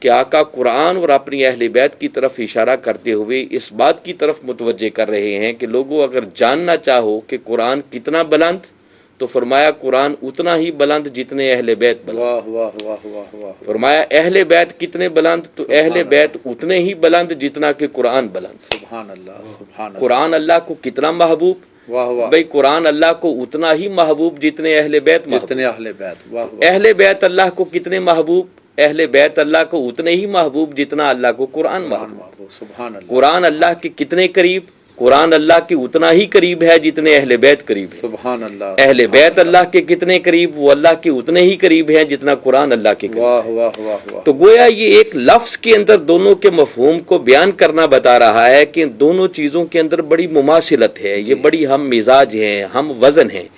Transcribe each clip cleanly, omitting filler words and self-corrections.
کہ آقا قرآن اور اپنی اہل بیت کی طرف اشارہ کرتے ہوئے اس بات کی طرف متوجہ کر رہے ہیں کہ لوگوں اگر جاننا چاہو کہ قرآن کتنا بلند تو فرمایا قرآن اتنا ہی بلند جتنے اہل بیت بلند. واہ واہ واہ واہ واہ. فرمایا اہل بیت کتنے بلند تو اہل بیت اتنے ہی بلند جتنا کہ قرآن بلند. سبحان اللہ سبحان اللہ. قرآن اللہ کو کتنا محبوب؟ واہ واہ. بھائی قرآن اللہ کو اتنا ہی محبوب جتنے اہل بیت محبوب. جتنے اہل بیت. واہ واہ. اہل بیت اللہ کو کتنے محبوب؟ اہل بیت اللہ کو اتنے ہی محبوب جتنا اللہ کو قرآن محبوب. سبحان اللہ. قرآن اللہ کے کتنے قریب؟ قرآن اللہ کے اتنا ہی قریب ہے جتنے اہل بیت قریب ہے. سبحان اللہ. اہل بیت اللہ کے کتنے قریب؟ وہ اللہ کے اتنے ہی قریب ہیں جتنا قرآن اللہ کے قریب. واہ واہ واہ واہ. تو گویا یہ ایک لفظ کے اندر دونوں کے مفہوم کو بیان کرنا بتا رہا ہے کہ دونوں چیزوں کے اندر بڑی مماثلت ہے، یہ بڑی ہم مزاج ہیں، ہم وزن ہیں.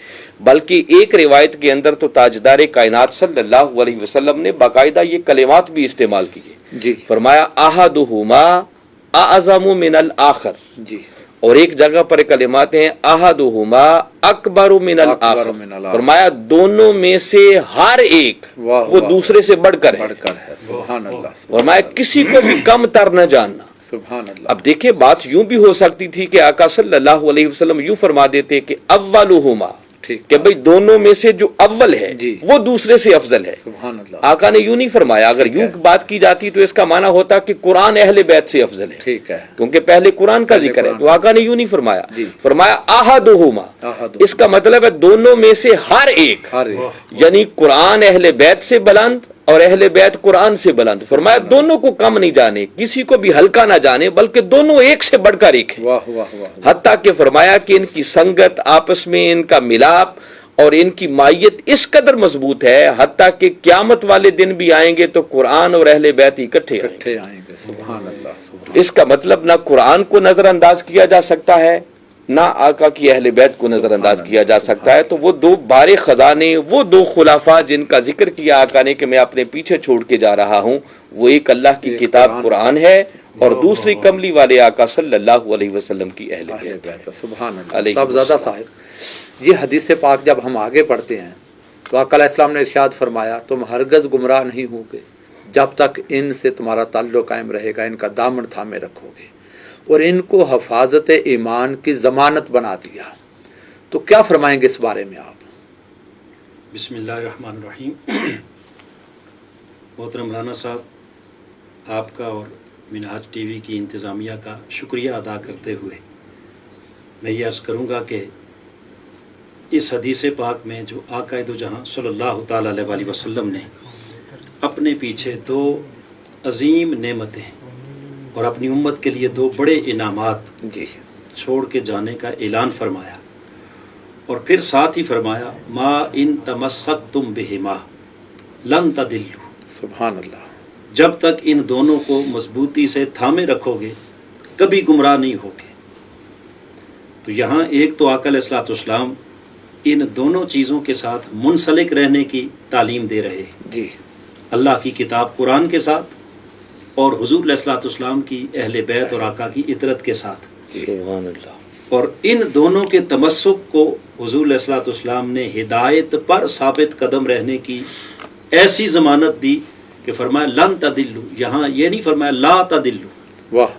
بلکہ ایک روایت کے اندر تو تاجدار کائنات صلی اللہ علیہ وسلم نے باقاعدہ یہ کلمات بھی استعمال کیے. جی. فرمایا احدہما اعظم من الآخر. جی. اور ایک جگہ پر کلمات ہیں احدہما اکبر من الآخر. فرمایا دونوں میں سے ہر ایک وہ دوسرے سے بڑھ کر ہے. سبحان اللہ. فرمایا کسی کو بھی کم تر نہ جاننا. سبحان اللہ. اب دیکھیں بات یوں بھی ہو سکتی تھی کہ آقا صلی اللہ علیہ وسلم یوں فرما دیتے کہ اولہما، کہ بھئی دونوں میں سے جو اول ہے وہ دوسرے سے افضل ہے. سبحان اللہ. آقا نے یوں نہیں فرمایا. اگر یوں بات کی جاتی تو اس کا معنی ہوتا کہ قرآن اہل بیت سے افضل ہے. ٹھیک ہے. کیونکہ پہلے قرآن کا ذکر ہے. تو آقا نے یوں نہیں فرمایا. فرمایا احدہما. اس کا مطلب ہے دونوں میں سے ہر ایک، یعنی قرآن اہل بیت سے بلند اور اہل بیت قرآن سے بلند. فرمایا دونوں کو کم نہیں جانے، کسی کو بھی ہلکا نہ جانے، بلکہ دونوں ایک سے بڑھ کر ایک ہیں. واہ واہ واہ. حتیٰ کہ فرمایا کہ ان کی سنگت، آپس میں ان کا ملاپ اور ان کی مائیت اس قدر مضبوط ہے حتیٰ کہ قیامت والے دن بھی آئیں گے تو قرآن اور اہل بیت اکٹھے آئیں گے. سبحان اللہ. اس کا مطلب نہ قرآن کو نظر انداز کیا جا سکتا ہے، نہ آقا کی اہل بیت کو نظر انداز کیا جا سکتا ہے. تو وہ دو بارے خزانے، وہ دو خلفاء جن کا ذکر کیا آقا نے کہ میں اپنے پیچھے چھوڑ کے جا رہا ہوں، وہ ایک اللہ کی کتاب قرآن ہے اور دوسری کملی والے آقا صلی اللہ علیہ وسلم کی اہل بیت. سبحان اللہ. صاحبزادہ صاحب، یہ حدیث پاک جب ہم آگے پڑھتے ہیں تو آقا علیہ السلام نے ارشاد فرمایا تم ہرگز گمراہ نہیں ہوگے جب تک ان سے تمہارا تعلق قائم رہے گا، ان کا دامن تھامے رکھو گے اور ان کو حفاظت ایمان کی ضمانت بنا دیا. تو کیا فرمائیں گے اس بارے میں آپ؟ بسم اللہ الرحمن الرحیم. محترم رانا صاحب، آپ کا اور منہاج ٹی وی کی انتظامیہ کا شکریہ ادا کرتے ہوئے میں یہ عرض کروں گا کہ اس حدیث پاک میں جو آقا دو جہاں صلی اللہ تعالیٰ علیہ وآلہ وسلم نے اپنے پیچھے دو عظیم نعمتیں اور اپنی امت کے لیے دو بڑے انعامات چھوڑ کے جانے کا اعلان فرمایا، اور پھر ساتھ ہی فرمایا ما ان تمسکتم بہما لن تضلوا. سبحان اللہ. جب تک ان دونوں کو مضبوطی سے تھامے رکھو گے کبھی گمراہ نہیں ہوگے. تو یہاں ایک تو آقا علیہ السلام ان دونوں چیزوں کے ساتھ منسلک رہنے کی تعلیم دے رہے ہیں، اللہ کی کتاب قرآن کے ساتھ اور حضور علیہ السلام کی اہل بیت اور آقا کی اطرت کے ساتھ. سبحان اللہ. اور ان دونوں کے تمسک کو حضور علیہ السلام نے ہدایت پر ثابت قدم رہنے کی ایسی ضمانت دی کہ فرمایا لن تضلوا. یہاں یہ نہیں فرمایا لا تضلوا. واہ.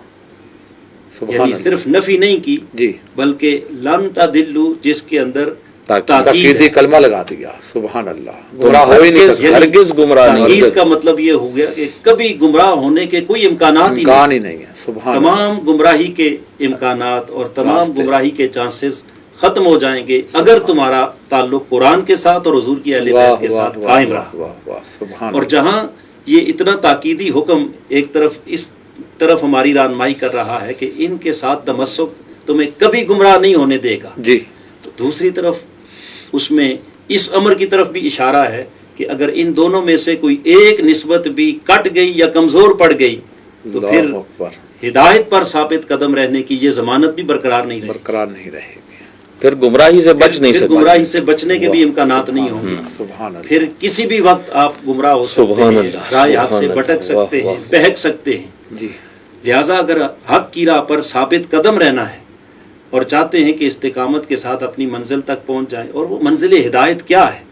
یعنی صرف نفی نہیں کی بلکہ لن تضلوا، جس کے اندر تاکیدی کلمہ لگا دیا. سبحان اللہ. گمراہ ہو ہی نہیں سکتے. ہرگز گمراہ نہیں. اس کا مطلب یہ ہو گیا کہ کبھی گمراہ ہونے کے کوئی امکانات ہی نہیں ہیں. سبحان. تمام گمراہی کے امکانات اور تمام گمراہی کے چانسز ختم ہو جائیں گے اگر تمہارا تعلق قرآن کے ساتھ اور حضور کی اہل بیت کے ساتھ قائم رہا. اور جہاں یہ اتنا تاکیدی حکم ایک طرف اس طرف ہماری رہنمائی کر رہا ہے کہ ان کے ساتھ تمسک تمہیں کبھی گمراہ نہیں ہونے دے گا، دوسری طرف اس میں اس امر کی طرف بھی اشارہ ہے کہ اگر ان دونوں میں سے کوئی ایک نسبت بھی کٹ گئی یا کمزور پڑ گئی تو پھر ہدایت پر ثابت قدم رہنے کی یہ ضمانت بھی برقرار نہیں رہے گی. پھر گمراہی سے بچ نہیں سکتے. گمراہی سے بچنے کے بھی امکانات نہیں ہوں گے. پھر کسی بھی وقت آپ گمراہ ہو سکتے ہیں، رائے حق سے بھٹک سکتے ہیں، بہک سکتے ہیں. لہٰذا اگر حق کی راہ پر ثابت قدم رہنا ہے اور چاہتے ہیں کہ استقامت کے ساتھ اپنی منزل تک پہنچ جائیں، اور وہ منزل ہدایت کیا ہے،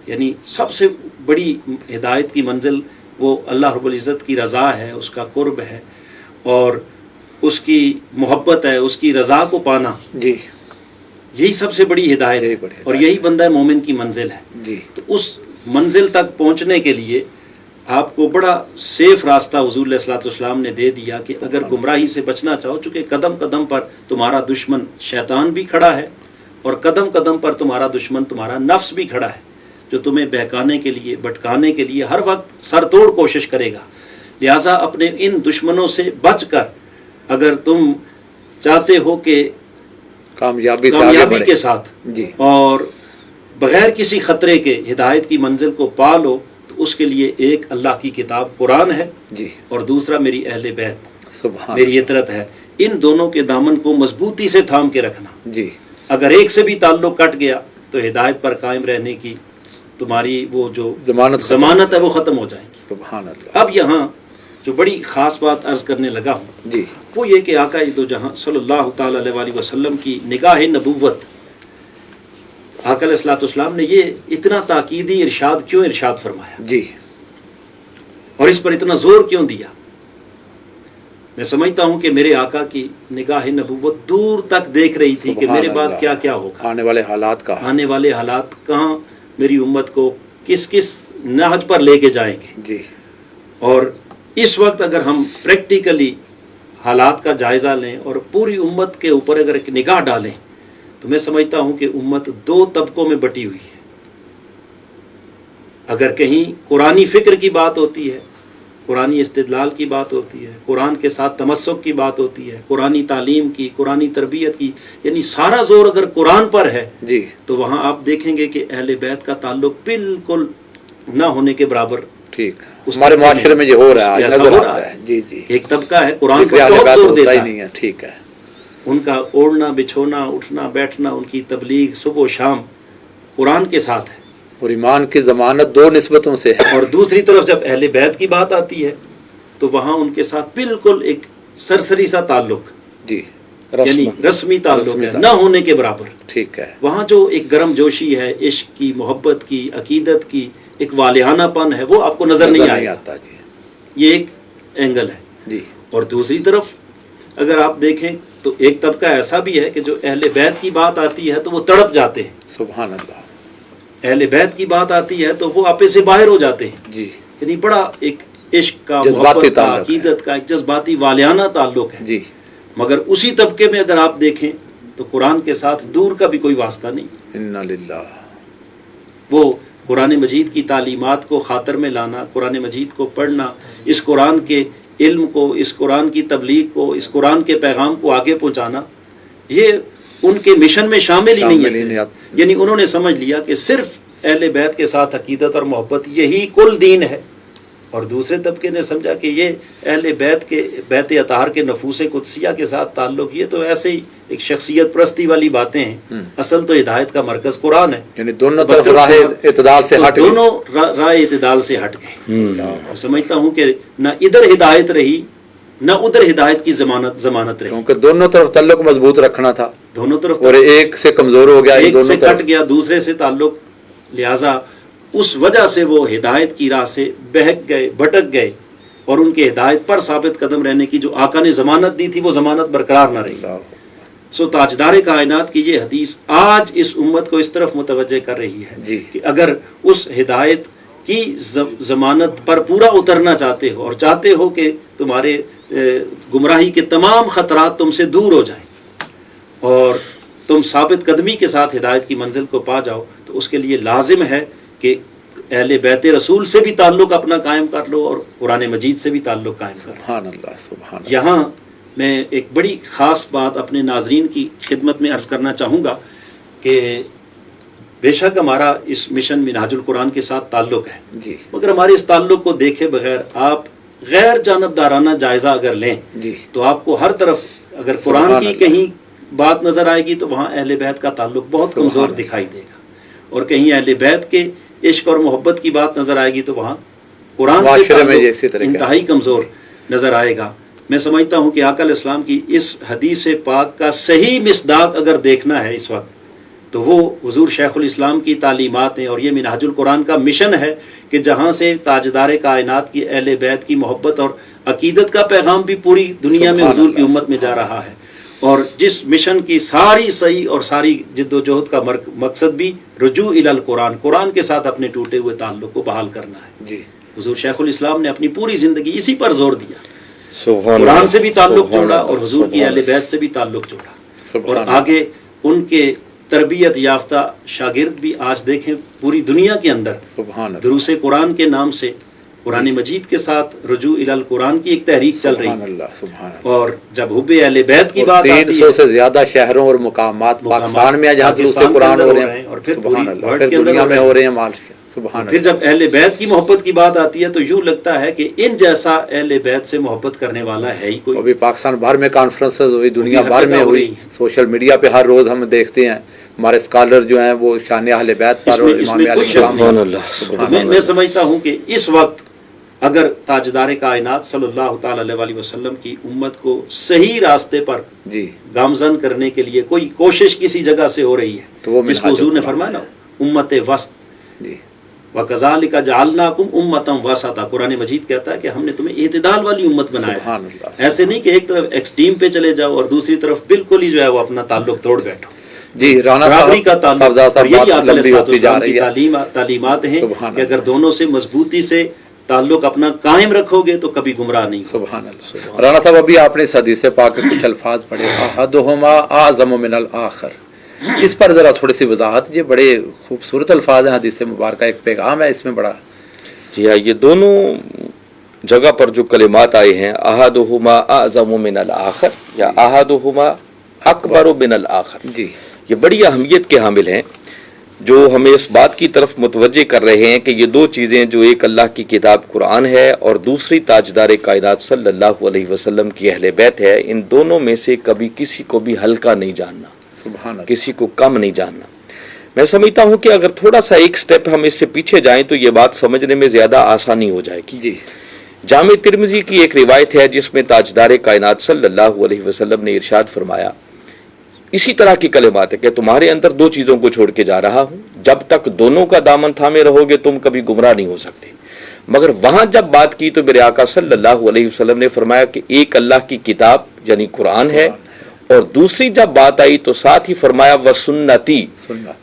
یعنی سب سے بڑی ہدایت کی منزل وہ اللہ رب العزت کی رضا ہے، اس کا قرب ہے اور اس کی محبت ہے، اس کی رضا کو پانا، جی یہی سب سے بڑی ہدایت ہے اور یہی بندہ مومن کی منزل ہے. جی تو اس منزل تک پہنچنے کے لیے آپ کو بڑا سیف راستہ حضور علیہ الصلوۃ والسلام نے دے دیا کہ اگر گمراہی سے بچنا چاہو، چونکہ قدم قدم پر تمہارا دشمن شیطان بھی کھڑا ہے اور قدم قدم پر تمہارا دشمن تمہارا نفس بھی کھڑا ہے، جو تمہیں بہکانے کے لیے، بھٹکانے کے لیے ہر وقت سر توڑ کوشش کرے گا. لہٰذا اپنے ان دشمنوں سے بچ کر اگر تم چاہتے ہو کہ کامیابی کے ساتھ جی اور بغیر کسی خطرے کے ہدایت کی منزل کو پا لو، تو اس کے لیے ایک اللہ کی کتاب قرآن ہے جی اور دوسرا میری اہل بیت، سبحان میری اطرت ہے. ان دونوں کے دامن کو مضبوطی سے تھام کے رکھنا. جی اگر ایک سے بھی تعلق کٹ گیا تو ہدایت پر قائم رہنے کی تمہاری وہ جو ضمانت ہے وہ ختم ہو جائے گی. سبحان اللہ. اب یہاں جو بڑی خاص بات عرض کرنے لگا ہوں جی وہ یہ کہ آقا دو جہاں صلی اللہ تعالی علیہ وآلہ وسلم کی نگاہ نبوت، آقا علیہ الصلوۃ والسلام نے یہ اتنا تاکیدی ارشاد کیوں ارشاد فرمایا جی اور اس پر اتنا زور کیوں دیا؟ میں سمجھتا ہوں کہ میرے آقا کی نگاہ نبوت دور تک دیکھ رہی تھی کہ میرے بعد کیا کیا ہوگا، آنے والے حالات کا، آنے والے حالات کہاں میری امت کو کس کس نہج پر لے کے جائیں گے. جی اور اس وقت اگر ہم پریکٹیکلی حالات کا جائزہ لیں اور پوری امت کے اوپر اگر ایک نگاہ ڈالیں تو میں سمجھتا ہوں کہ امت دو طبقوں میں بٹی ہوئی ہے. اگر کہیں قرآنی فکر کی بات ہوتی ہے، قرآنی استدلال کی بات ہوتی ہے، قرآن کے ساتھ تمسک کی بات ہوتی ہے، قرآنی تعلیم کی، قرآنی تربیت کی، یعنی سارا زور اگر قرآن پر ہے جی تو وہاں آپ دیکھیں گے کہ اہل بیت کا تعلق بالکل نہ ہونے کے برابر. ٹھیک ہمارے معاشرے میں یہ ہو رہا ہے، نظر آتا ہے. جی جی ایک طبقہ ہے قرآن پر بہت زور دیتا ہے، نہیں ہے. ٹھیک ہے. ان کا اوڑھنا بچھونا، اٹھنا بیٹھنا، ان کی تبلیغ صبح و شام قرآن کے ساتھ ہے اور ایمان کی ضمانت دو نسبتوں سے ہے. اور دوسری طرف جب اہل بیت کی بات آتی ہے تو وہاں ان کے ساتھ بالکل ایک سرسری سا تعلق، جی یعنی رسمی تعلق ہے، نہ ہونے کے برابر. ٹھیک ہے. وہاں جو ایک گرم جوشی ہے، عشق کی، محبت کی، عقیدت کی، ایک والہانہ پن ہے، وہ آپ کو نظر نہیں آتا. جی یہ ایک اینگل ہے. جی اور دوسری طرف اگر آپ دیکھیں تو ایک طبقہ ایسا بھی ہے کہ جو اہل بیت کی بات آتی ہے تو وہ تڑپ جاتے ہیں. سبحان اللہ. اہل بیت کی بات آتی ہے تو وہ آپے سے باہر ہو جاتے ہیں. جی یعنی بڑا ایک عشق کا، جذباتی محبت کا، تعلق ہے. عقیدت کا ایک جذباتی والہانہ تعلق ہے. جی مگر اسی طبقے میں اگر آپ دیکھیں تو قرآن کے ساتھ دور کا بھی کوئی واسطہ نہیں. انا للہ. وہ قرآن مجید کی تعلیمات کو خاطر میں لانا، قرآن مجید کو پڑھنا، اس قرآن کے علم کو، اس قرآن کی تبلیغ کو، اس قرآن کے پیغام کو آگے پہنچانا، یہ ان کے مشن میں شامل ہی نہیں ہے. یعنی انہوں نے سمجھ لیا کہ صرف اہل بیت کے ساتھ عقیدت اور محبت یہی کل دین ہے، اور دوسرے طبقے نے سمجھا کہ یہ اہل بیت کے، بیت اطہار کے نفوس قدسیہ کے ساتھ تعلق، یہ تو ایسے ہی ایک شخصیت پرستی والی باتیں ہیں. اصل تو ہدایت کا مرکز قرآن ہے. یعنی دونوں طرف راہ اعتدال سے ہٹ گئے. دونوں راہ اعتدال سے ہٹ گئے. سمجھتا ہوں کہ نہ ادھر ہدایت رہی نہ ادھر ہدایت کی ضمانت رہی، کیونکہ دونوں طرف تعلق مضبوط رکھنا تھا. دونوں طرف اور ایک سے کمزور ہو گیا، ایک سے کٹ گیا، دوسرے سے تعلق. لہٰذا اس وجہ سے وہ ہدایت کی راہ سے بہک گئے، بھٹک گئے، اور ان کے ہدایت پر ثابت قدم رہنے کی جو آقا نے ضمانت دی تھی وہ ضمانت برقرار نہ رہی. سو تاجدار کائنات کی یہ حدیث آج اس امت کو اس طرف متوجہ کر رہی ہے جی کہ اگر اس ہدایت کی ضمانت پر پورا اترنا چاہتے ہو اور چاہتے ہو کہ تمہارے گمراہی کے تمام خطرات تم سے دور ہو جائیں اور تم ثابت قدمی کے ساتھ ہدایت کی منزل کو پا جاؤ، تو اس کے لیے لازم ہے کہ اہل بیت رسول سے بھی تعلق اپنا قائم کر لو اور قرآن مجید سے بھی تعلق قائم کر لو. سبحان اللہ. سبحان اللہ. یہاں میں ایک بڑی خاص بات اپنے ناظرین کی خدمت میں عرض کرنا چاہوں گا کہ بے شک ہمارا اس مشن منہاج القرآن کے ساتھ تعلق ہے جی، مگر ہمارے اس تعلق کو دیکھے بغیر آپ غیر جانبدارانہ جائزہ اگر لیں جی، تو آپ کو ہر طرف اگر قرآن کی کہیں بات نظر آئے گی تو وہاں اہل بیت کا تعلق بہت کمزور دکھائی دے گا، اور کہیں اہل بیت کے عشق اور محبت کی بات نظر آئے گی تو وہاں قرآن سے تعلق انتہائی کمزور نظر آئے گا. میں سمجھتا ہوں کہ آقا علیہ السلام کی اس حدیث پاک کا صحیح مصداق اگر دیکھنا ہے اس وقت تو وہ حضور شیخ الاسلام کی تعلیمات ہیں، اور یہ منہاج القرآن کا مشن ہے کہ جہاں سے تاجدار کائنات کی اہل بیت کی محبت اور عقیدت کا پیغام بھی پوری دنیا میں حضور کی امت میں جا رہا ہے، اور جس مشن کی ساری صحیح اور ساری جد و جہد کا مقصد بھی رجوع الی القرآن، قرآن کے ساتھ اپنے ٹوٹے ہوئے تعلق کو بحال کرنا ہے۔ جی حضور شیخ الاسلام نے اپنی پوری زندگی اسی پر زور دیا، قرآن سے بھی تعلق جوڑا اور حضور کی اہل بیت سے بھی تعلق جوڑا، اور آگے ان کے تربیت یافتہ شاگرد بھی آج دیکھیں پوری دنیا کے اندر دروس قرآن کے نام سے قرآن مجید کے ساتھ رجوع الی القرآن کی ایک تحریک چل رہی ہے، اور جب حب اہل بیت کی بات آتی ہے 300 سے زیادہ شہروں اور مقامات پاکستان میں جہاں دروس قرآن ہو رہے ہیں، اور پھر سبحان اللہ، ورلڈ پھر کے اندر دنیا میں ہو رہے ہیں، سبحان پھر جب اہل بیت کی محبت کی بات آتی ہے تو یوں لگتا ہے کہ ان جیسا اہل بیت سے محبت کرنے والا ہے ہی کوئی۔ ابھی پاکستان بھر میں کانفرنسز ہوئی، دنیا بھر میں ہوئی، سوشل میڈیا پہ ہر روز ہم دیکھتے ہیں ہمارے اسکالر جو ہیں وہ شان اہل بیت پر اور امام علیہ السلام۔ میں سمجھتا ہوں کہ اس وقت اگر تاجدار کائنات صلی اللہ تعالی علیہ وسلم کی امت کو صحیح راستے پر جی گامزن کرنے کے لیے کوئی کوشش کسی جگہ سے ہو رہی ہے تو وہ جس کو حضور نے فرمایا نا امت وسط، جی وَكَذَلِكَ جَعَلْنَاكُمْ أُمَّةً وَسَطًا، قرآن مجید کہتا ہے کہ ہم نے تمہیں اعتدال والی امت بنایا سبحان ہے، اللہ، ایسے نہیں کہ ایک طرف ایکسٹریم پہ چلے جاؤ اور دوسری طرف بالکل ہی جو ہے وہ اپنا تعلق توڑ بیٹھو۔ جی رانا برابری کا تعلق، اور یہی آقا علیہ السلام کی ہے، تعلیمات ہیں سبحان کہ اگر دونوں سے مضبوطی سے تعلق اپنا قائم رکھو گے تو کبھی گمراہ نہیں ہوگے۔ سبحان اللہ۔ رانا صاحب ابھی آپ نے اس حدیث پاک کے کچھ الفاظ پڑھے، احدہما اعظم من الآخر، اس پر ذرا تھوڑی سی وضاحت، یہ بڑے خوبصورت الفاظ ہیں، حدیث مبارکہ ایک پیغام ہے اس میں بڑا۔ جی ہاں، یہ دونوں جگہ پر جو کلمات آئے ہیں، احدہما اعظم من الآخر یا احدہما اکبر من الآخر، جی یہ بڑی اہمیت کے حامل ہیں، جو ہمیں اس بات کی طرف متوجہ کر رہے ہیں کہ یہ دو چیزیں، جو ایک اللہ کی کتاب قرآن ہے اور دوسری تاجدار کائنات صلی اللہ علیہ وسلم کی اہل بیت ہے، ان دونوں میں سے کبھی کسی کو بھی ہلکا نہیں جاننا، سبحان اللہ، کسی کو کم نہیں جاننا۔ میں سمجھتا ہوں کہ اگر تھوڑا سا ایک سٹیپ ہم اس سے پیچھے جائیں تو یہ بات سمجھنے میں زیادہ آسانی ہو جائے گی۔ جی جامع ترمذی کی ایک روایت ہے جس میں تاجدار کائنات صلی اللہ علیہ وسلم نے ارشاد فرمایا، اسی طرح کی کلمات ہے کہ تمہارے اندر دو چیزوں کو چھوڑ کے جا رہا ہوں، جب تک دونوں کا دامن تھامے رہو گے تم کبھی گمراہ نہیں ہو سکتے۔ مگر وہاں جب بات کی تو میرے آقا صلی اللہ علیہ وسلم نے فرمایا کہ ایک اللہ کی کتاب یعنی قرآن ہے، اور دوسری جب بات آئی تو ساتھ ہی فرمایا وسنتی،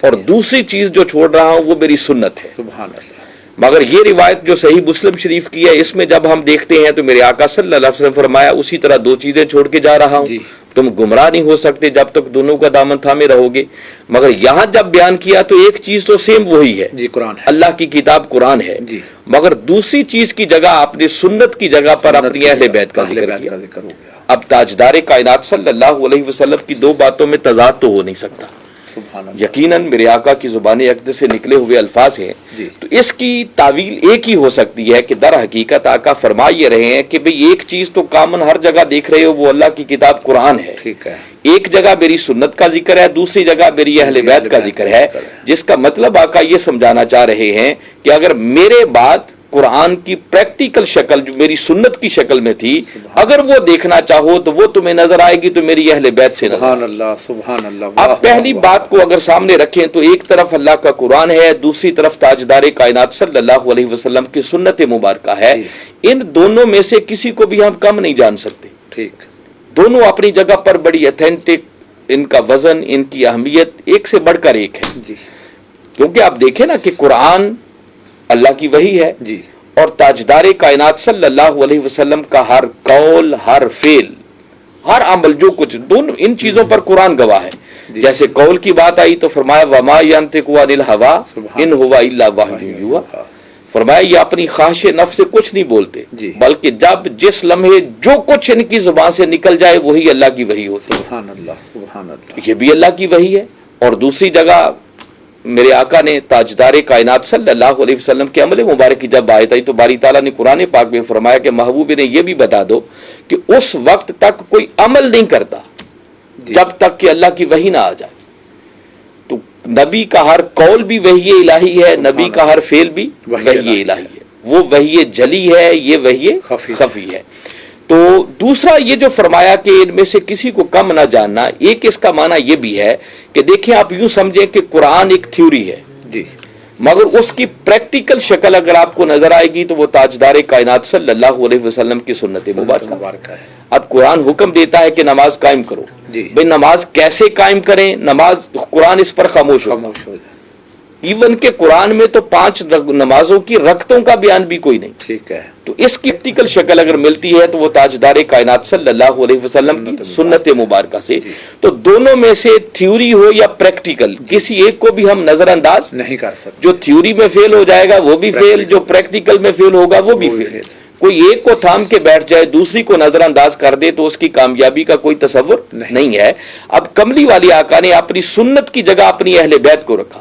اور دوسری چیز جو چھوڑ رہا ہوں وہ میری سنت ہے۔ سبحان اللہ۔ مگر یہ روایت جو صحیح مسلم شریف کی ہے، اس میں جب ہم دیکھتے ہیں تو میرے آقا صلی اللہ علیہ وسلم فرمایا اسی طرح دو چیزیں چھوڑ کے جا رہا ہوں، جی تم گمراہ نہیں ہو سکتے جب تک دونوں کا دامن تھامے رہو گے۔ مگر یہاں جب بیان کیا تو ایک چیز تو سیم وہی ہے، جی قرآن ہے، اللہ کی کتاب قرآن ہے، جی مگر دوسری چیز کی جگہ آپ نے سنت کی جگہ پر اپنی اہل بیت کا ذکر کیا۔ ذکر ہو گیا، اب تاجدار کائنات صلی اللہ علیہ وسلم کی دو باتوں میں تضاد تو ہو نہیں سکتا، سبحان اللہ، یقیناً میرے آقا کی زبان اقدس سے نکلے ہوئے الفاظ ہیں، جی تو اس کی تعویل ایک ہی ہو سکتی ہے کہ در حقیقت آقا فرما یہ رہے ہیں کہ بھئی ایک چیز تو کامن ہر جگہ دیکھ رہے ہو، وہ اللہ کی کتاب قرآن ہے، ٹھیک ہے، ایک جگہ میری سنت کا ذکر ہے، دوسری جگہ میری اہل بیت کا ذکر ہے، جس کا مطلب آقا یہ سمجھانا چاہ رہے ہیں کہ اگر میرے بات قرآن کی پریکٹیکل شکل جو میری سنت کی شکل میں تھی، اگر وہ دیکھنا چاہو تو وہ تمہیں نظر آئے گی تو میری اہل بیت سے نظر سبحان اللہ، سبحان اللہ۔ آپ پہلی بات کو اگر سامنے رکھیں تو ایک طرف اللہ کا قرآن ہے، دوسری طرف تاجدار کائنات صلی اللہ علیہ وسلم کی سنت مبارکہ ہے، ان دونوں میں سے کسی کو بھی ہم کم نہیں جان سکتے، ٹھیک، دونوں اپنی جگہ پر بڑی اتھینٹک، ان کا وزن، ان کی اہمیت ایک سے بڑھ کر ایک ہے، جی کیونکہ آپ دیکھیں نا کہ قرآن اللہ کی وحی ہے، جی اور تاجدار کائنات صلی اللہ علیہ وسلم کا ہر قول، ہر فعل، ہر عمل، جو کچھ، دونوں ان چیزوں پر قرآن گواہ ہے۔ جیسے قول کی بات آئی تو فرمایا وما ينطق عن الهوى ان هو الا وحی یوحی، فرمایا یہ اپنی خواہش نفس سے کچھ نہیں بولتے، بلکہ جب جس لمحے جو کچھ ان کی زبان سے نکل جائے وہی اللہ کی وحی ہوتی ہے۔ سبحان اللہ، سبحان اللہ، یہ بھی اللہ کی وحی ہے۔ اور دوسری جگہ میرے آقا نے تاجدار کائنات صلی اللہ علیہ وسلم کے عمل مبارک کی جب آیت آئی تو باری تعالیٰ نے قرآن پاک میں فرمایا کہ محبوب نے یہ بھی بتا دو کہ اس وقت تک کوئی عمل نہیں کرتا جب تک کہ اللہ کی وحی نہ آ جائے۔ تو نبی کا ہر قول بھی وحی الہی ہے، نبی کا ہر فعل بھی وحی الہی ہے، وہ وحی جلی ہے، یہ وحی خفی ہے۔ تو دوسرا یہ جو فرمایا کہ ان میں سے کسی کو کم نہ جاننا، ایک اس کا معنی یہ بھی ہے کہ دیکھیں آپ یوں سمجھیں کہ قرآن ایک تھیوری ہے جی، مگر اس کی پریکٹیکل شکل اگر آپ کو نظر آئے گی تو وہ تاجدار کائنات صلی اللہ علیہ وسلم کی سنت مبارکہ ہے۔ اب قرآن حکم دیتا ہے کہ نماز قائم کرو، جی، بھئی نماز کیسے قائم کریں؟ نماز قرآن اس پر خاموش ہو جائے، ایون کہ قرآن میں تو 5 نمازوں کی رکعتوں کا بیان بھی کوئی نہیں، ٹھیک ہے۔ تو اس کی پریکٹیکل شکل اگر ملتی ہے تو وہ تاجدار کائنات صلی اللہ علیہ وسلم کی سنت مبارکہ سے، تو دونوں میں سے تھیوری ہو یا پریکٹیکل کسی ایک کو بھی ہم نظر انداز نہیں کر سکتے۔ جو تھیوری میں فیل ہو جائے گا وہ بھی فیل، جو پریکٹیکل میں فیل ہوگا وہ بھی فیل۔ کوئی ایک کو تھام کے بیٹھ جائے دوسری کو نظر انداز کر دے تو اس کی کامیابی کا کوئی تصور نہیں ہے۔ اب کملی والی آقا نے اپنی سنت کی جگہ اپنی اہل بیت کو رکھا،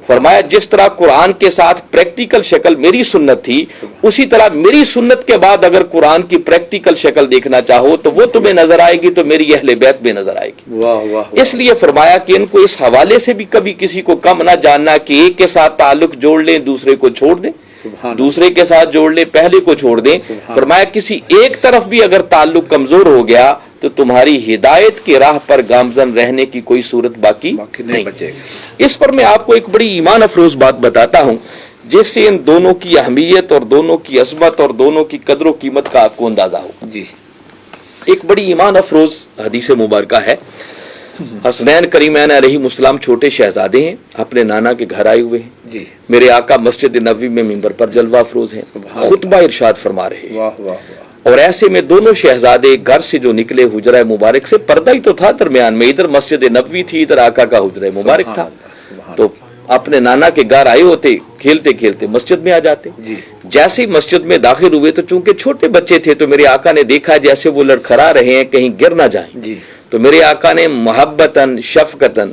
فرمایا جس طرح قرآن کے ساتھ پریکٹیکل شکل میری سنت تھی، اسی طرح میری سنت کے بعد اگر قرآن کی پریکٹیکل شکل دیکھنا چاہو تو وہ تمہیں نظر آئے گی، تو میری اہل بیت میں نظر آئے گی۔ واہ واہ، اس لیے فرمایا کہ ان کو اس حوالے سے بھی کبھی کسی کو کم نہ جاننا کہ ایک کے ساتھ تعلق جوڑ لیں دوسرے کو چھوڑ دیں، دوسرے کے ساتھ جوڑ لیں پہلے کو چھوڑ دیں۔ فرمایا کسی ایک طرف بھی اگر تعلق کمزور ہو گیا تو تمہاری ہدایت کی راہ پر گامزن رہنے کی کوئی صورت باقی نہیں بچے گی۔ اس پر میں آپ کو ایک بڑی ایمان افروز بات بتاتا ہوں جس سے ان دونوں کی اہمیت اور دونوں کی عظمت اور دونوں کی قدر و قیمت کا آپ کو اندازہ ہو۔ جی، ایک بڑی ایمان افروز حدیث مبارکہ ہے۔ حسنین کریمین علیہ السلام چھوٹے شہزادے ہیں، اپنے نانا کے گھر آئے ہوئے ہیں، جی، میرے آقا مسجد نبوی میں منبر پر جلوہ افروز ہیں، خطبہ ارشاد فرما رہے ہیں، واہ واہ واہ، اور ایسے میں دونوں شہزادے گھر سے جو نکلے حجرہ مبارک سے، پردہ ہی تو تھا درمیان میں، ادھر مسجد نبوی تھی ادھر آقا کا حجرہ مبارک تھا، تو اپنے نانا کے گھر آئے ہوتے کھیلتے کھیلتے مسجد میں آ جاتے۔ جیسے مسجد میں داخل ہوئے تو چونکہ چھوٹے بچے تھے تو میرے آقا نے دیکھا جیسے وہ لڑکھڑا رہے ہیں کہیں گر نہ جائیں، تو میرے آقا نے محبتاً شفقتاً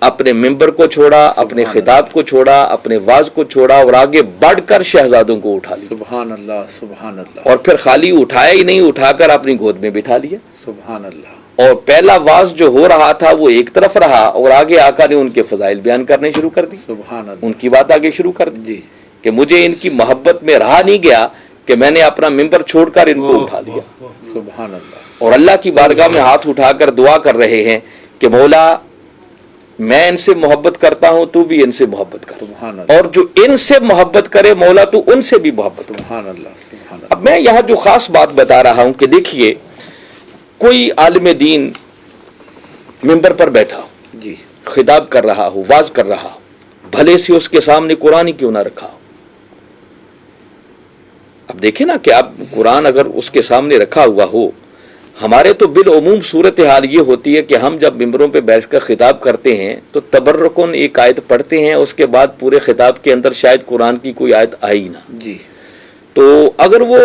اپنے ممبر کو چھوڑا، اپنے خطاب کو چھوڑا، اپنے واز کو چھوڑا اور آگے بڑھ کر شہزادوں کو اٹھا لیا، سبحان اللہ سبحان اللہ، اور پھر خالی اٹھایا ہی نہیں، اٹھا کر اپنی گود میں بٹھا لیا، سبحان اللہ۔ اور پہلا واز جو ہو رہا تھا وہ ایک طرف رہا اور آگے آقا نے ان کے فضائل بیان کرنے شروع کر دی، سبحان اللہ، ان کی بات آگے شروع کر دی جی، کہ مجھے ان کی محبت میں رہا نہیں گیا کہ میں نے اپنا ممبر چھوڑ کر ان کو اٹھا لیا، سبحان اللہ، اور اللہ کی بارگاہ میں ہاتھ اٹھا کر دعا کر رہے ہیں کہ مولا میں ان سے محبت کرتا ہوں تو بھی ان سے محبت کر، سبحان اللہ، اور جو ان سے محبت کرے مولا تو ان سے بھی محبت کر۔ سبحان اللہ سبحان اللہ۔ اب میں یہاں جو خاص بات بتا رہا ہوں کہ دیکھیے کوئی عالم دین ممبر پر بیٹھا ہو، جی، خطاب کر رہا ہو، واز کر رہا ہو، بھلے سے اس کے سامنے قرآن ہی کیوں نہ رکھا ہو، اب دیکھیں نا کہ اب قرآن اگر اس کے سامنے رکھا ہوا ہو، ہمارے تو بالعموم صورتحال یہ ہوتی ہے کہ ہم جب ممبروں پہ بیٹھ کر خطاب کرتے ہیں تو تبرکن ایک آیت پڑھتے ہیں، اس کے بعد پورے خطاب کے اندر شاید قرآن کی کوئی آیت آئی نہ، جی، تو اگر وہ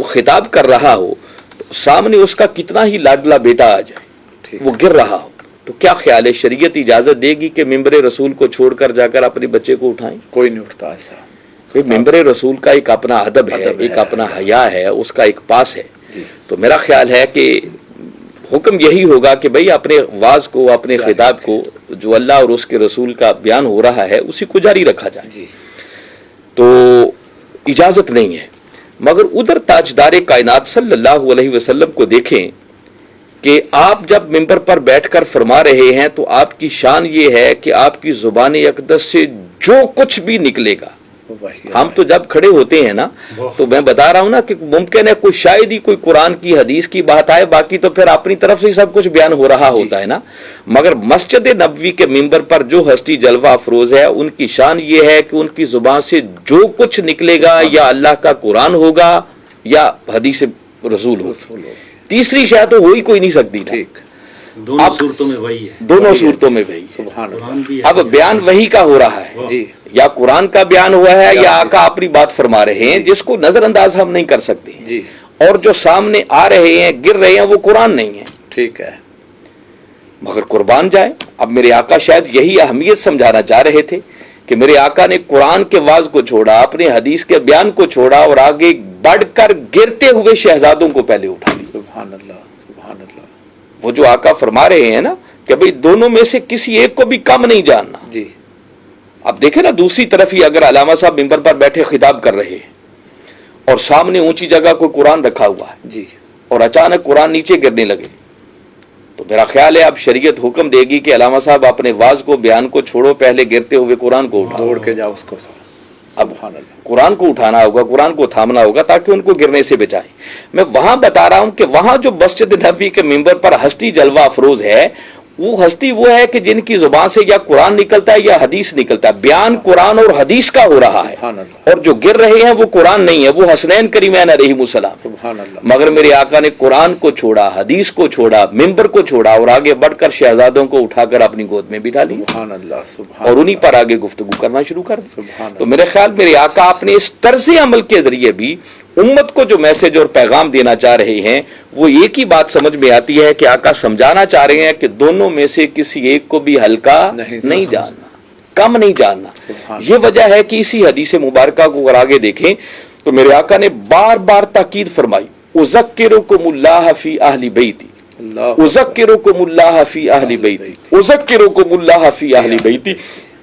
خطاب کر رہا ہو تو سامنے اس کا کتنا ہی لاڈلا بیٹا آ جائے، وہ گر رہا ہو، تو کیا خیال ہے شریعت اجازت دے گی کہ ممبر رسول کو چھوڑ کر جا کر اپنے بچے کو اٹھائیں؟ کوئی نہیں اٹھتا ایسا، ممبر رسول کا ایک اپنا ادب ہے، ایک اپنا حیا ہے، اس کا ایک پاس ہے، تو میرا خیال ہے کہ حکم یہی ہوگا کہ بھئی اپنے واز کو، اپنے خطاب کو جو اللہ اور اس کے رسول کا بیان ہو رہا ہے اسی کو جاری رکھا جائے، تو اجازت نہیں ہے۔ مگر ادھر تاجدار کائنات صلی اللہ علیہ وسلم کو دیکھیں کہ آپ جب ممبر پر بیٹھ کر فرما رہے ہیں تو آپ کی شان یہ ہے کہ آپ کی زبان اقدس سے جو کچھ بھی نکلے گا، ہم تو جب کھڑے ہوتے ہیں نا تو میں بتا رہا ہوں نا کہ ممکن ہے کوئی شاید ہی کوئی قرآن کی حدیث کی بات آئے، باقی تو پھر اپنی طرف سے سب کچھ بیان ہو رہا ہوتا ہے نا، مگر مسجد نبوی کے ممبر پر جو ہستی جلوہ افروز ہے ان کی شان یہ ہے کہ ان کی زبان سے جو کچھ نکلے گا یا اللہ کا قرآن ہوگا یا حدیث رسول ہوگا، تیسری شاید تو ہو ہی کوئی نہیں سکتی، ٹھیک، دونوں صورتوں میں وہی ہے، دونوں صورتوں میں وہی ہے۔ اب بیان وہی کا ہو رہا ہے، یا قرآن کا بیان ہوا ہے یا آقا اپنی بات فرما رہے ہیں جس کو نظر انداز ہم نہیں کر سکتے ہیں، اور جو سامنے آ رہے ہیں گر رہے ہیں وہ قرآن نہیں ہے، ٹھیک ہے، مگر قربان جائے۔ اب میرے آقا شاید یہی اہمیت سمجھانا چاہ رہے تھے کہ میرے آقا نے قرآن کے واز کو چھوڑا، اپنے حدیث کے بیان کو چھوڑا اور آگے بڑھ کر گرتے ہوئے شہزادوں کو پہلے اٹھا لیا، سبحان اللہ سبحان اللہ۔ وہ جو آقا فرما رہے ہیں نا کہ بھئی دونوں میں سے کسی ایک کو بھی کم نہیں جاننا، جی، اب دیکھیں نا دوسری طرف ہی اگر علامہ صاحب ممبر پر بیٹھے خطاب کر رہے ہیں اور سامنے اونچی جگہ کوئی قرآن رکھا ہوا ہے، جی، اور اچانک قرآن نیچے گرنے لگے تو میرا خیال ہے اب شریعت حکم دے گی کہ علامہ صاحب اپنے واز کو بیان کو چھوڑو، پہلے گرتے ہوئے قرآن کو اٹھاؤ، توڑ کے جاؤ اس کو۔ اب قرآن کو اٹھانا ہوگا، قرآن کو تھامنا ہوگا تاکہ ان کو گرنے سے بچائیں۔ میں وہاں بتا رہا ہوں کہ وہاں جو مسجد نبوی کے ممبر پر ہستی جلوہ افروز ہے، وہ ہستی وہ ہے کہ جن کی زبان سے یا قرآن نکلتا ہے یا حدیث نکلتا ہے، بیان قرآن اور حدیث کا ہو رہا ہے، اور جو گر رہے ہیں وہ قرآن نہیں ہے، وہ حسنین کریمین علیہم السلام۔ سبحان اللہ۔ مگر میرے آقا نے قرآن کو چھوڑا، حدیث کو چھوڑا، ممبر کو چھوڑا، اور آگے بڑھ کر شہزادوں کو اٹھا کر اپنی گود میں بٹھا لی، سبحان اللہ، سبحان اور انہی پر آگے گفتگو کرنا شروع کر دی۔ سبحان تو میرے خیال میرے آقا اپنے اس طرز عمل کے ذریعے بھی امت کو جو میسج اور پیغام دینا چاہ رہے ہیں، وہ ایک ہی بات سمجھ میں آتی ہے کہ آقا سمجھانا چاہ رہے ہیں کہ دونوں میں سے کسی ایک کو بھی ہلکا نہیں جاننا، کم نہیں جاننا۔ یہ وجہ ہے کہ اسی حدیث مبارکہ کو اگر آگے دیکھیں تو میرے آقا نے بار بار تاکید فرمائی، اذکرکم اللہ فی اہل بیتی، اذکرکم اللہ فی اہل بیتی، اذکرکم اللہ فی اہل بیتی۔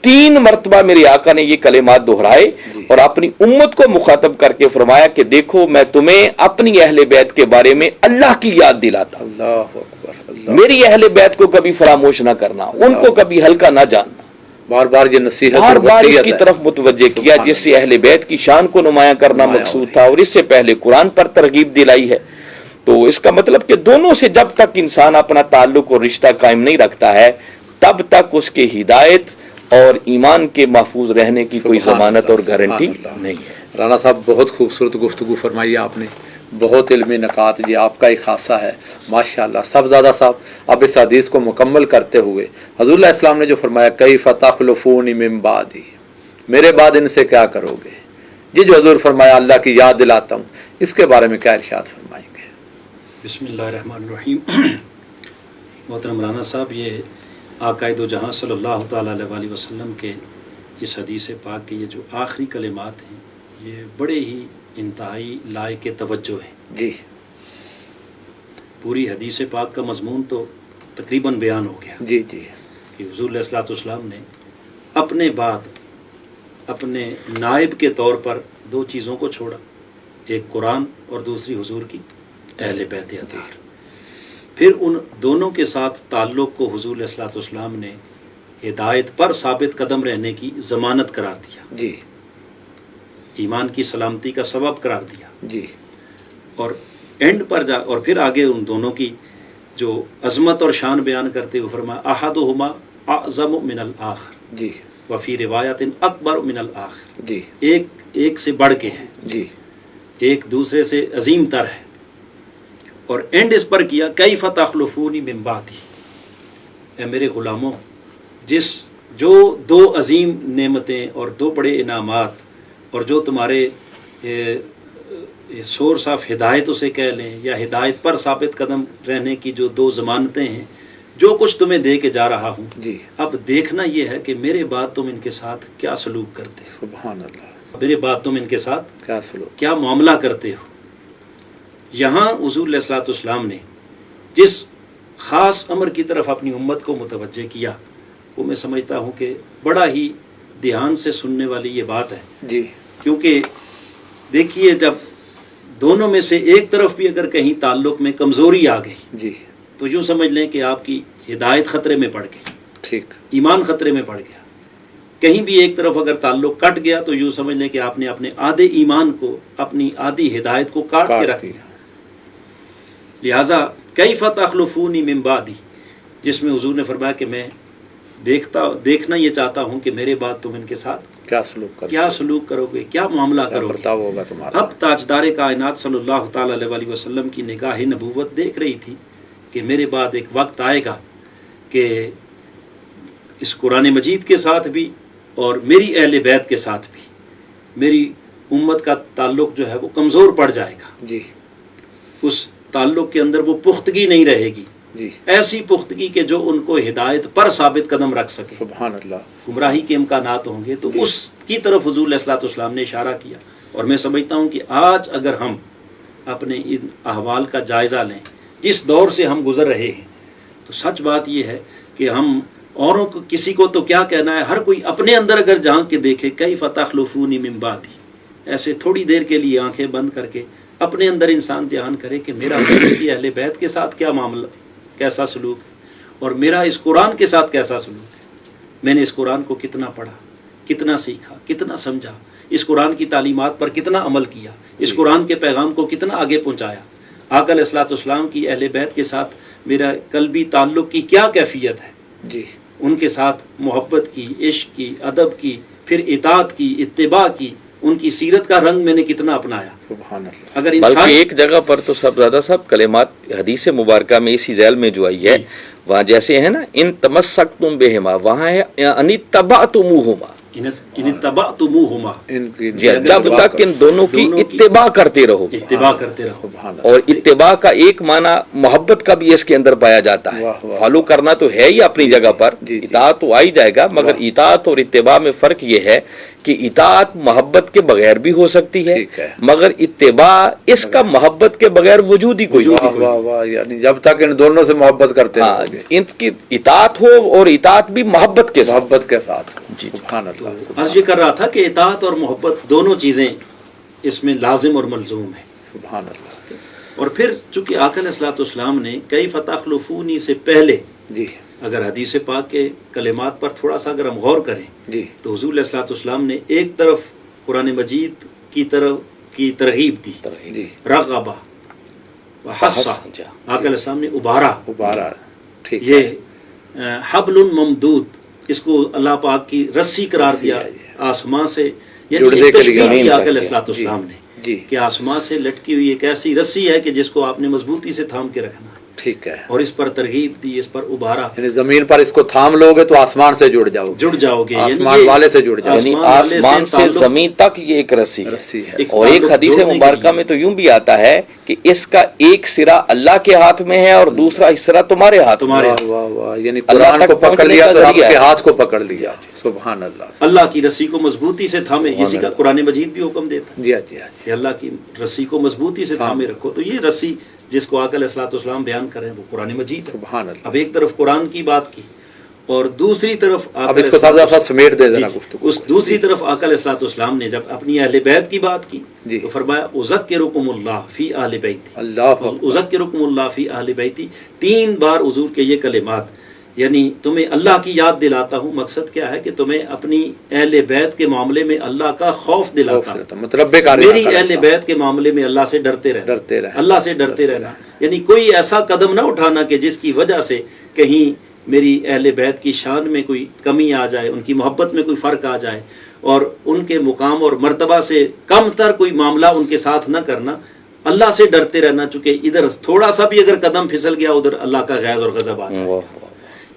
3 مرتبہ میرے آقا نے یہ کلمات دہرائے اور اپنی امت کو مخاطب کر کے فرمایا کہ دیکھو میں تمہیں اپنی اہل بیت کے بارے میں اللہ کی یاد دلاتا ہوں، اللہ اکبر، اللہ۔ میری اہل بیت کو کبھی فراموش نہ کرنا، ان کو کبھی ہلکا نہ جاننا۔ بار بار یہ نصیحت بار اور بار اس وصیت کی ہے۔ طرف متوجہ کیا جس سے اہل بیت کی شان کو نمایاں کرنا مقصود تھا، اور اس سے پہلے قرآن پر ترغیب دلائی ہے۔ تو اس کا مطلب کہ دونوں سے جب تک انسان اپنا تعلق اور رشتہ قائم نہیں رکھتا ہے، تب تک اس کے ہدایت اور ایمان کے محفوظ رہنے کی کوئی ضمانت اور گارنٹی نہیں ہے۔ رانا صاحب بہت خوبصورت گفتگو فرمائی آپ نے، بہت علمی نکات، یہ آپ کا ایک خاصہ ہے ماشاءاللہ۔ صاحبزادہ صاحب اب اس حدیث کو مکمل کرتے ہوئے حضور علیہ السلام نے جو فرمایا کیف تخلفون من بعدی، میرے بعد ان سے کیا کرو گے، یہ جو حضور فرمایا اللہ کی یاد دلاتا ہوں، اس کے بارے میں کیا ارشاد فرمائیں گے؟ بسم اللہ الرحمن الرحیم۔ محترم رانا صاحب، یہ آقا دو جہاں صلی اللہ تعالیٰ علیہ وسلم کے اس حدیث پاک کے یہ جو آخری کلمات ہیں، یہ بڑے ہی انتہائی لائق توجہ ہیں۔ جی، پوری حدیث پاک کا مضمون تو تقریباً بیان ہو گیا جی جی، کہ حضور علیہ الصلوۃ والسلام نے اپنے بعد اپنے نائب کے طور پر 2 چیزوں کو چھوڑا، ایک قرآن اور دوسری حضور کی اہل بیت اطہار۔ پھر ان دونوں کے ساتھ تعلق کو حضور علیہ الصلوۃ والسلام نے ہدایت پر ثابت قدم رہنے کی ضمانت قرار دیا، جی ایمان کی سلامتی کا سبب قرار دیا، جی، اور اینڈ پر جا اور پھر آگے ان دونوں کی جو عظمت اور شان بیان کرتے ہوئے فرمایا احدہما اعظم من الآخر جی وفی روایت اکبر من الآخر، جی ایک سے بڑھ کے ہے، جی، ایک دوسرے سے عظیم تر ہے، اور اینڈ اس پر کیا کیف تخلفون من بعدی، اے میرے غلاموں، جو 2 عظیم نعمتیں اور 2 بڑے انعامات اور جو تمہارے سورس آف ہدایت اسے کہہ لیں یا ہدایت پر ثابت قدم رہنے کی جو 2 ضمانتیں ہیں، جو کچھ تمہیں دے کے جا رہا ہوں، جی، اب دیکھنا یہ ہے کہ میرے بعد تم ان کے ساتھ کیا سلوک کرتے ہو، سبحان اللہ، میرے بعد تم ان کے ساتھ کیا سلوک، کیا معاملہ کرتے ہو۔ یہاں حضور علیہ الصلوۃ والسلام نے جس خاص امر کی طرف اپنی امت کو متوجہ کیا، وہ میں سمجھتا ہوں کہ بڑا ہی دھیان سے سننے والی یہ بات ہے، جی کیونکہ دیکھیے جب دونوں میں سے ایک طرف بھی اگر کہیں تعلق میں کمزوری آ گئی جی، تو یوں سمجھ لیں کہ آپ کی ہدایت خطرے میں پڑ گئی، ٹھیک، ایمان خطرے میں پڑ گیا۔ کہیں بھی ایک طرف اگر تعلق کٹ گیا تو یوں سمجھ لیں کہ آپ نے اپنے آدھے ایمان کو، اپنی آدھی ہدایت کو کاٹ کے رکھ دیا۔ لہٰذا کیف تخلفون من بعدی، جس میں حضور نے فرمایا کہ میں دیکھنا یہ چاہتا ہوں کہ میرے بعد تم ان کے ساتھ کیا سلوک کرو، کیا سلوک کرو گے، کیا معاملہ کرو گے۔ برتاؤ ہوگا تمہارا۔ اب تاجدار کائنات صلی اللہ تعالیٰ علیہ وسلم کی نگاہ نبوت دیکھ رہی تھی کہ میرے بعد ایک وقت آئے گا کہ اس قرآن مجید کے ساتھ بھی اور میری اہل بیت کے ساتھ بھی میری امت کا تعلق جو ہے وہ کمزور پڑ جائے گا، جی اس تعلق کے اندر وہ پختگی نہیں رہے گی، جی، ایسی پختگی کہ جو ان کو ہدایت پر ثابت قدم رکھ سکے، سبحان اللہ، گمراہی کے امکانات ہوں گے، تو اس کی طرف حضور علیہ الصلوۃ والسلام نے اشارہ کیا۔ اور میں سمجھتا ہوں کہ آج اگر ہم اپنے ان احوال کا جائزہ لیں، جس دور سے ہم گزر رہے ہیں، تو سچ بات یہ ہے کہ ہم اوروں کو، کسی کو تو کیا کہنا ہے، ہر کوئی اپنے اندر اگر جھانک کے دیکھے کیف تخلفون من بعدی، ایسے تھوڑی دیر کے لیے آنکھیں بند کر کے اپنے اندر انسان دھیان کرے کہ میرا حضور کی اہل بیت کے ساتھ کیا معاملہ، کیسا سلوک ہے، اور میرا اس قرآن کے ساتھ کیسا سلوک ہے۔ میں نے اس قرآن کو کتنا پڑھا، کتنا سیکھا، کتنا سمجھا، اس قرآن کی تعلیمات پر کتنا عمل کیا، اس قرآن کے پیغام کو کتنا آگے پہنچایا۔ آقا علیہ الصلوۃ والسلام کی اہل بیت کے ساتھ میرا قلبی تعلق کی کیا کیفیت ہے، جی، ان کے ساتھ محبت کی، عشق کی، ادب کی، پھر اطاعت کی، اتباع کی، ان کی سیرت کا رنگ میں نے کتنا اپنایا۔ سبحان اللہ۔ اگر بلکہ انسان ایک جگہ پر تو سب زیادہ صاحب کلمات حدیث مبارکہ میں اسی ذیل میں جو آئی ہے وہاں جیسے ہے نا ان تمسکتم بہما، وہاں ہے ان اتبعتموہما، ان اتبعتموہما، ان کی جی جب تک ان دونوں کی اتباع کرتے رہو گے۔ اتباع کرتے رہو۔ سبحان اللہ۔ اور اتباع کا ایک معنی محبت کا بھی اس کے اندر پایا جاتا ہے۔ واہ واہ۔ فالو کرنا تو ہے ہی اپنی جگہ پر، جی جی۔ اطاعت تو آ ہی جائے گا، مگر اطاعت اور اتباع میں فرق یہ ہے کہ اطاعت محبت کے بغیر بھی ہو سکتی ہے، ٹھیک ہے، مگر اتباع اس کا محبت کے بغیر وجود ہی کوئی واہ نہیں۔ واہ واہ، یعنی جب تک ان دونوں سے محبت کرتے ہاں، رہو گے، ان کی اطاعت ہو اور اطاعت بھی محبت کے ساتھ۔ محبت کے ساتھ۔ جی۔ سبحان اللہ۔ عرض یہ کر رہا تھا کہ اطاعت اور محبت دونوں چیزیں اس میں لازم اور ملزوم ہیں۔ سبحان اللہ۔ اور پھر چونکہ آقا علیہ الصلوۃ والسلام نے کئی فتخلفونی سے پہلے جی اگر حدیث پاک کے کلمات پر تھوڑا سا اگر ہم غور کریں جی تو حضور علیہ الصلوۃ والسلام نے ایک طرف قرآن مجید کی طرف کی ترغیب دی، جی، رغبہ وحثہ، آقا علیہ السلام نے ابھارا، دوبارہ ٹھیک ہے، یہ حبل ممدود، اس کو اللہ پاک کی رسی قرار دیا آسمان سے، یعنی جڑنے ایک کے لیے تشبیہ زمین دی آقا تک علیہ ہے۔ الصلوۃ والسلام نے جی کہ آسمان سے لٹکی ہوئی ایک ایسی رسی ہے کہ جس کو آپ نے مضبوطی سے تھام کے رکھنا، ٹھیک ہے، اور اس پر ترغیب دی، اس پر ابھارا، یعنی زمین پر اس کو تھام لو گے تو آسمان سے جڑ جاؤ گے، جڑ جاؤ گے، یعنی آسمان یہ والے سے جڑ جاؤ گے، یعنی آسمان والے سے آسمان سے تعلق- زمین تک یہ ایک رسی رسی ہے۔ ایک اور ایک تعلق حدیث جوڑنے کے مبارکہ لیے۔ میں تو یوں بھی آتا ہے کہ اس کا ایک سرا اللہ کے ہاتھ میں ہے اور دوسرا سرا تمہارے ہاتھ میں تمہارے ہے۔ واہ واہ واہ، یعنی اللہ قرآن تک کو پکڑ پہنچنے لیا کا تو آپ ذریعہ کے ہے۔ ہاتھ کو پکڑ لیا۔ سبحان اللہ۔ اللہ کی رسی کو مضبوطی سے تھامے، اسی کا قرآن مجید بھی حکم دیتا ہے جی جی جی، کہ اللہ کی رسی کو مضبوطی سے تھامے رکھو، تو یہ رسی جس کو آقا علیہ الصلوۃ والسلام بیان کریں وہ قرآن مجید ہے۔ سبحان اللہ۔ اب ایک طرف قرآن کی بات کی اور دوسری طرف آقا اب اس کو علیہ سب سمیٹ دے جی دینا جی، گفتگو اس دوسری طرف آقا علیہ الصلوۃ والسلام نے جب اپنی اہل بیت کی بات کی جی۔ تو فرمایا اذکرکم اللہ فی اہل بیتی، اللہ اکبر۔ اذکرکم اللہ فی اہل بیتی، 3 بار حضور کے یہ کلمات، یعنی تمہیں اللہ کی یاد دلاتا ہوں، مقصد کیا ہے کہ تمہیں اپنی اہل بیت کے معاملے میں اللہ کا خوف دلاتا ہوں، مطلب میری اہل بیت کے معاملے میں اللہ سے ڈرتے رہنا، ڈرتے رہنا، اللہ سے ڈرتے رہنا، یعنی کوئی ایسا قدم نہ اٹھانا کہ جس کی وجہ سے کہیں میری اہل بیت کی شان میں کوئی کمی آ جائے، ان کی محبت میں کوئی فرق آ جائے، اور ان کے مقام اور مرتبہ سے کم تر کوئی معاملہ ان کے ساتھ نہ کرنا، اللہ سے ڈرتے رہنا، چونکہ ادھر تھوڑا سا بھی اگر قدم پھسل گیا ادھر اللہ کا غیظ اور غضب آ جائے۔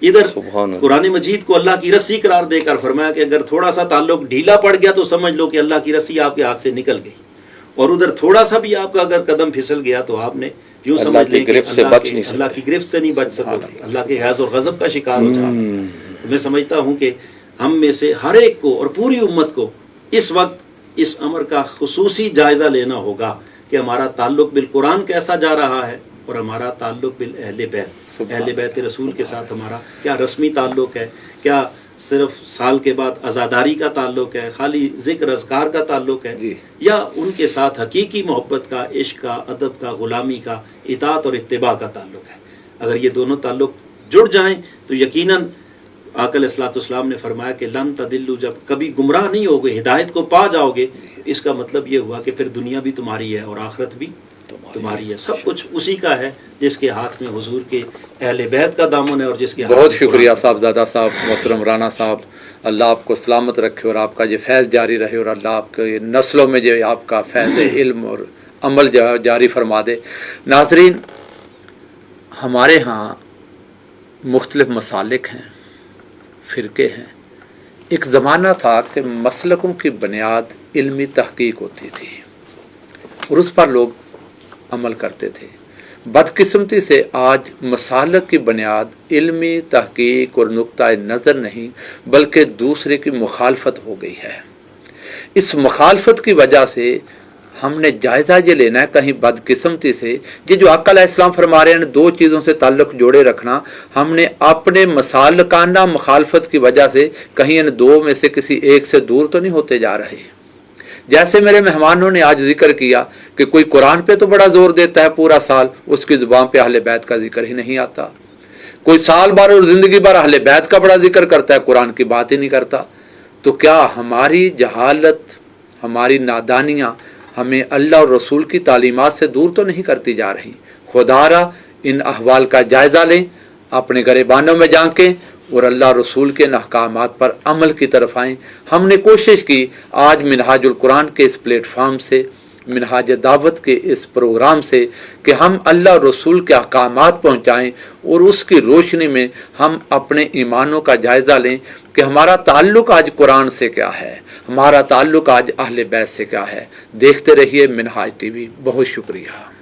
ادھر سبحان اللہ۔ قرآن مجید کو اللہ کی رسی قرار دے کر فرمایا کہ اگر تھوڑا سا تعلق ڈھیلا پڑ گیا تو سمجھ لو کہ اللہ کی رسی آپ کے ہاتھ سے نکل گئی، اور ادھر تھوڑا سا بھی آپ کا اگر قدم پھسل گیا تو آپ نے یوں اللہ سمجھ کی لیں کہ گرفت سے اللہ بچ کے- نہیں سکتے۔ اللہ کی گرفت سے نہیں بچ سکو گے، اللہ کے غیظ اور غضب کا شکار ہو جاؤ گے۔ تو میں سمجھتا ہوں کہ ہم میں سے ہر ایک کو اور پوری امت کو اس وقت اس امر کا خصوصی جائزہ لینا ہوگا کہ ہمارا تعلق بالقرآن کیسا جا رہا ہے، اور ہمارا تعلق بالاہل بیت، اہل بیت رسول کے ساتھ ہمارا کیا رسمی تعلق ہے، کیا صرف سال کے بعد عزاداری کا تعلق ہے، خالی ذکر اذکار کا تعلق ہے، جی۔ یا ان کے ساتھ حقیقی محبت کا، عشق کا، ادب کا، غلامی کا، اطاعت اور اتباع کا تعلق ہے۔ اگر یہ دونوں تعلق جڑ جائیں تو یقیناً آقا علیہ الصلوۃ والسلام نے فرمایا کہ لن تدلوا، جب کبھی گمراہ نہیں ہوگے، ہدایت کو پا جاؤ گے، اس کا مطلب یہ ہوا کہ پھر دنیا بھی تمہاری ہے اور آخرت بھی تمہاری ہے، سب کچھ اسی کا ہے جس کے ہاتھ میں حضور کے اہل بیت کا دامن ہے اور جس کے ہاتھ بہت میں شکریہ قرآن۔ صاحب زادہ صاحب، محترم رانا صاحب، اللہ آپ کو سلامت رکھے اور آپ کا یہ فیض جاری رہے، اور اللہ آپ کے نسلوں میں جو آپ کا فیض علم اور عمل جاری فرما دے۔ ناظرین، ہمارے ہاں مختلف مسالک ہیں، فرقے ہیں۔ ایک زمانہ تھا کہ مسلکوں کی بنیاد علمی تحقیق ہوتی تھی اور اس پر لوگ عمل کرتے تھے۔ بدقسمتی سے آج مسالک کی بنیاد علمی تحقیق اور نقطہ نظر نہیں بلکہ دوسرے کی مخالفت ہو گئی ہے۔ اس مخالفت کی وجہ سے ہم نے جائزہ یہ لینا ہے کہیں بدقسمتی سے یہ جو آقا علیہ السلام فرما رہے ہیں 2 چیزوں سے تعلق جوڑے رکھنا، ہم نے اپنے مسالکانہ مخالفت کی وجہ سے کہیں ان 2 میں سے کسی ایک سے دور تو نہیں ہوتے جا رہے۔ جیسے میرے مہمانوں نے آج ذکر کیا کہ کوئی قرآن پہ تو بڑا زور دیتا ہے پورا سال، اس کی زبان پہ اہل بیت کا ذکر ہی نہیں آتا، کوئی سال بھر اور زندگی بھر اہل بیت کا بڑا ذکر کرتا ہے، قرآن کی بات ہی نہیں کرتا۔ تو کیا ہماری جہالت، ہماری نادانیاں ہمیں اللہ اور رسول کی تعلیمات سے دور تو نہیں کرتی جا رہی؟ خدا را ان احوال کا جائزہ لیں، اپنے گریبانوں میں جھانکیں اور اللہ رسول کے احکامات پر عمل کی طرف آئیں۔ ہم نے کوشش کی آج منہاج القرآن کے اس پلیٹ فارم سے، منہاج دعوت کے اس پروگرام سے، کہ ہم اللہ رسول کے احکامات پہنچائیں اور اس کی روشنی میں ہم اپنے ایمانوں کا جائزہ لیں کہ ہمارا تعلق آج قرآن سے کیا ہے، ہمارا تعلق آج اہل بیت سے کیا ہے۔ دیکھتے رہیے منہاج ٹی وی۔ بہت شکریہ۔